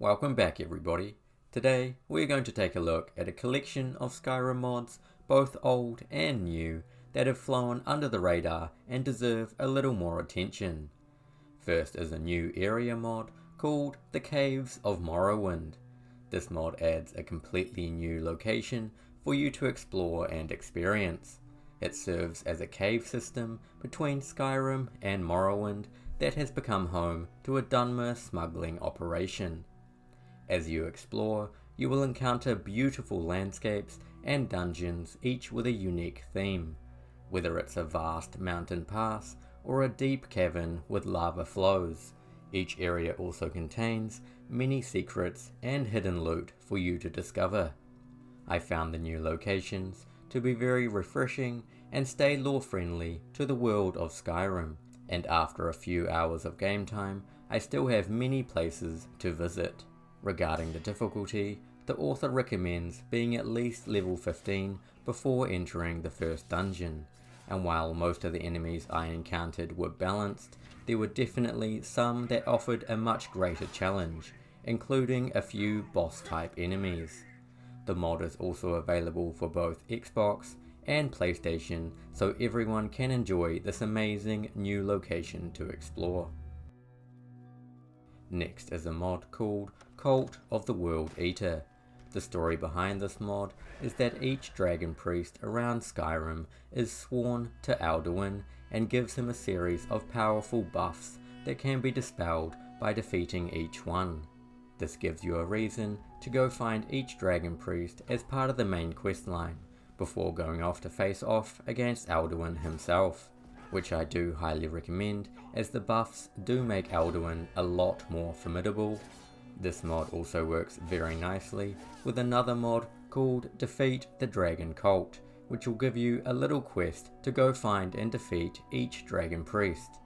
Welcome back everybody. Today we're going to take a look at a collection of Skyrim mods, both old and new, that have flown under the radar and deserve a little more attention. First is a new area mod called the Caves of Morrowind. This mod adds a completely new location for you to explore and experience. It serves as a cave system between Skyrim and Morrowind that has become home to a Dunmer smuggling operation. As you explore, you will encounter beautiful landscapes and dungeons, each with a unique theme, whether it's a vast mountain pass or a deep cavern with lava flows. Each area also contains many secrets and hidden loot for you to discover. I found the new locations to be very refreshing and stay lore friendly to the world of Skyrim, and after a few hours of game time, I still have many places to visit. Regarding the difficulty, the author recommends being at least level 15 before entering the first dungeon, and while most of the enemies I encountered were balanced, there were definitely some that offered a much greater challenge, including a few boss type enemies. The mod is also available for both Xbox and PlayStation, so everyone can enjoy this amazing new location to explore. Next is a mod called Cult of the World Eater. The story behind this mod is that each dragon priest around Skyrim is sworn to Alduin and gives him a series of powerful buffs that can be dispelled by defeating each one. This gives you a reason to go find each dragon priest as part of the main questline, before going off to face off against Alduin himself, which I do highly recommend as the buffs do make Alduin a lot more formidable. This mod also works very nicely with another mod called Defeat the Dragon Cult, which will give you a little quest to go find and defeat each dragon priest.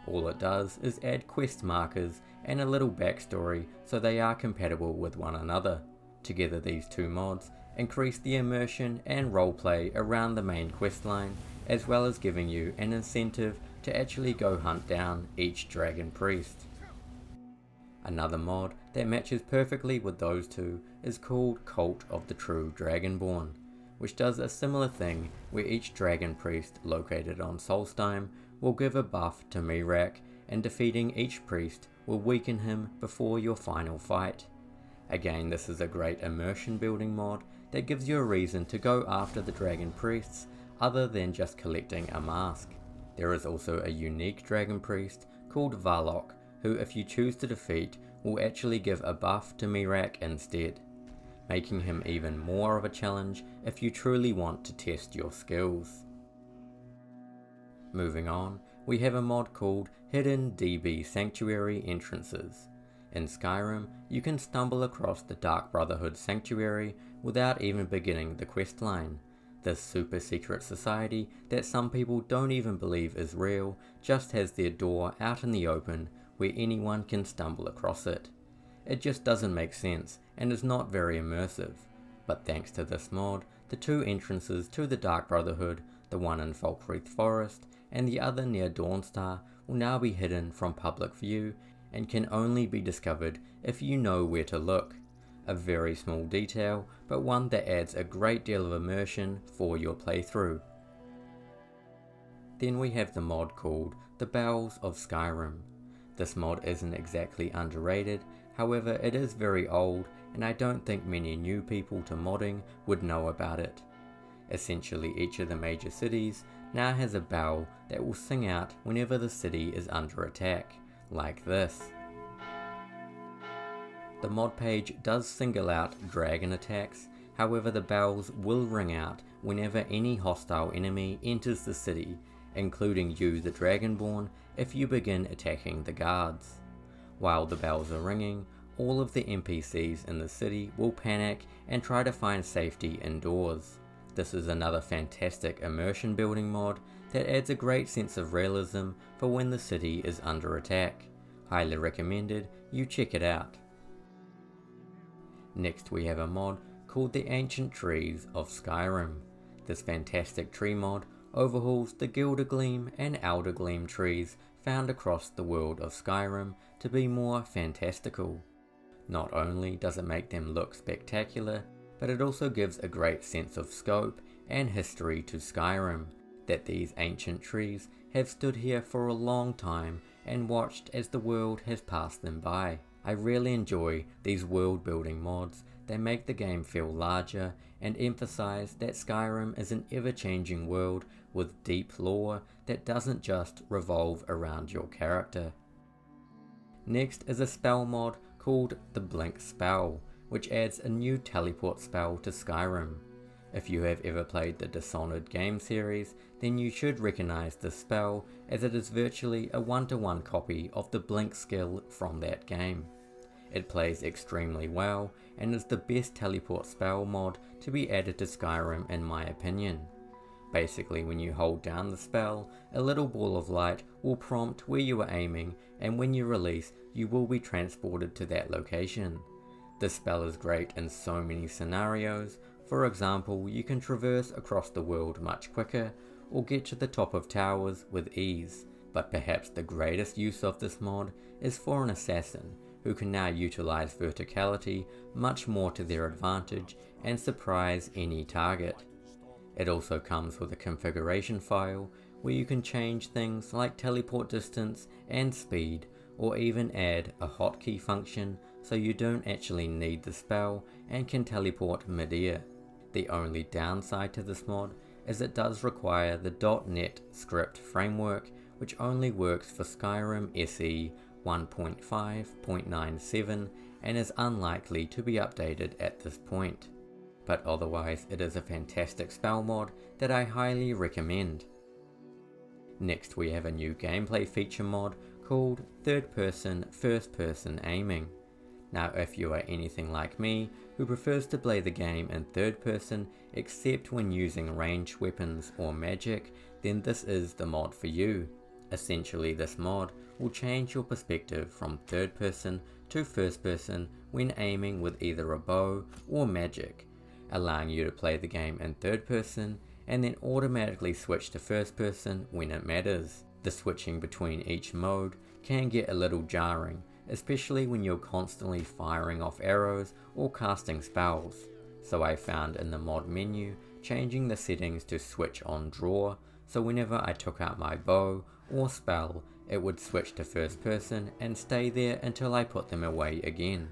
All it does is add quest markers and a little backstory so they are compatible with one another. Together these two mods increase the immersion and roleplay around the main questline, as well as giving you an incentive to actually go hunt down each dragon priest. Another mod that matches perfectly with those two is called Cult of the True Dragonborn, which does a similar thing where each dragon priest located on Solstheim will give a buff to Miraak, and defeating each priest will weaken him before your final fight. Again, this is a great immersion building mod that gives you a reason to go after the dragon priests other than just collecting a mask. There is also a unique dragon priest called Varlock, who if you choose to defeat will actually give a buff to Miraak instead, making him even more of a challenge if you truly want to test your skills. Moving on, we have a mod called Hidden DB Sanctuary Entrances. In Skyrim, you can stumble across the Dark Brotherhood Sanctuary without even beginning the questline. This super secret society that some people don't even believe is real just has their door out in the open where anyone can stumble across it. It just doesn't make sense and is not very immersive, but thanks to this mod, the two entrances to the Dark Brotherhood, the one in Falkreath Forest and the other near Dawnstar, will now be hidden from public view and can only be discovered if you know where to look. A very small detail, but one that adds a great deal of immersion for your playthrough. Then we have the mod called The Bells of Skyrim. This mod isn't exactly underrated, however it is very old and I don't think many new people to modding would know about it. Essentially each of the major cities now has a bell that will sing out whenever the city is under attack, like this. The mod page does single out dragon attacks, however the bells will ring out whenever any hostile enemy enters the city, including you the Dragonborn if you begin attacking the guards. While the bells are ringing, all of the NPCs in the city will panic and try to find safety indoors. This is another fantastic immersion building mod that adds a great sense of realism for when the city is under attack. Highly recommended you check it out. Next we have a mod called the Ancient Trees of Skyrim. This fantastic tree mod overhauls the Gildergleam and Eldergleam trees found across the world of Skyrim to be more fantastical. Not only does it make them look spectacular, but it also gives a great sense of scope and history to Skyrim, that these ancient trees have stood here for a long time and watched as the world has passed them by. I really enjoy these world building mods. They make the game feel larger and emphasize that Skyrim is an ever-changing world with deep lore that doesn't just revolve around your character. Next is a spell mod called the Blink spell, which adds a new teleport spell to Skyrim. If you have ever played the Dishonored game series, then you should recognize this spell, as it is virtually a one-to-one copy of the Blink skill from that game. It plays extremely well and is the best teleport spell mod to be added to Skyrim in my opinion. Basically, when you hold down the spell, a little ball of light will prompt where you are aiming, and when you release, you will be transported to that location. This spell is great in so many scenarios. For example, you can traverse across the world much quicker, or get to the top of towers with ease. But perhaps the greatest use of this mod is for an assassin, who can now utilize verticality much more to their advantage and surprise any target. It also comes with a configuration file where you can change things like teleport distance and speed, or even add a hotkey function so you don't actually need the spell and can teleport mid-air. The only downside to this mod is it does require the .NET script framework, which only works for Skyrim SE 1.5.97 and is unlikely to be updated at this point. But otherwise it is a fantastic spell mod that I highly recommend. Next we have a new gameplay feature mod called third person first person aiming. Now if you are anything like me who prefers to play the game in third person except when using ranged weapons or magic, then this is the mod for you. Essentially this mod will change your perspective from third person to first person when aiming with either a bow or magic, allowing you to play the game in third person and then automatically switch to first person when it matters. The switching between each mode can get a little jarring, especially when you're constantly firing off arrows or casting spells. So I found in the mod menu changing the settings to switch on draw, so whenever I took out my bow or spell, it would switch to first person and stay there until I put them away again.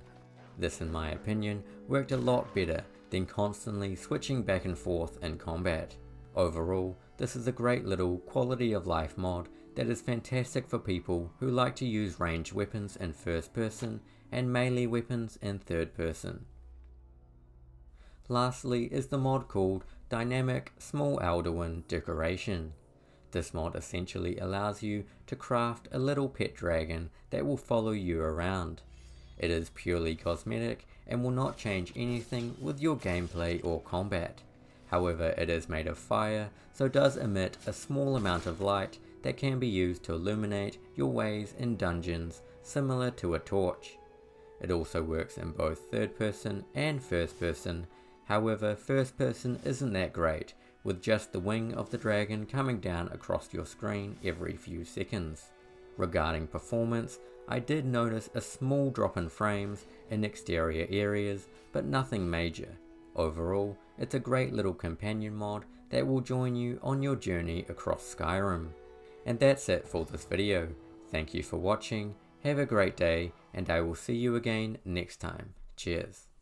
This in my opinion worked a lot better than constantly switching back and forth in combat. Overall, this is a great little quality of life mod that is fantastic for people who like to use ranged weapons in first person and melee weapons in third person. Lastly is the mod called Dynamic Small Alduin Decoration. This mod essentially allows you to craft a little pet dragon that will follow you around. It is purely cosmetic and will not change anything with your gameplay or combat. However, it is made of fire, so does emit a small amount of light that can be used to illuminate your ways in dungeons, similar to a torch. It also works in both third person and first person. However, first person isn't that great, with just the wing of the dragon coming down across your screen every few seconds. Regarding performance, I did notice a small drop in frames in exterior areas, but nothing major. Overall, it's a great little companion mod that will join you on your journey across Skyrim. And that's it for this video. Thank you for watching, have a great day, and I will see you again next time. Cheers.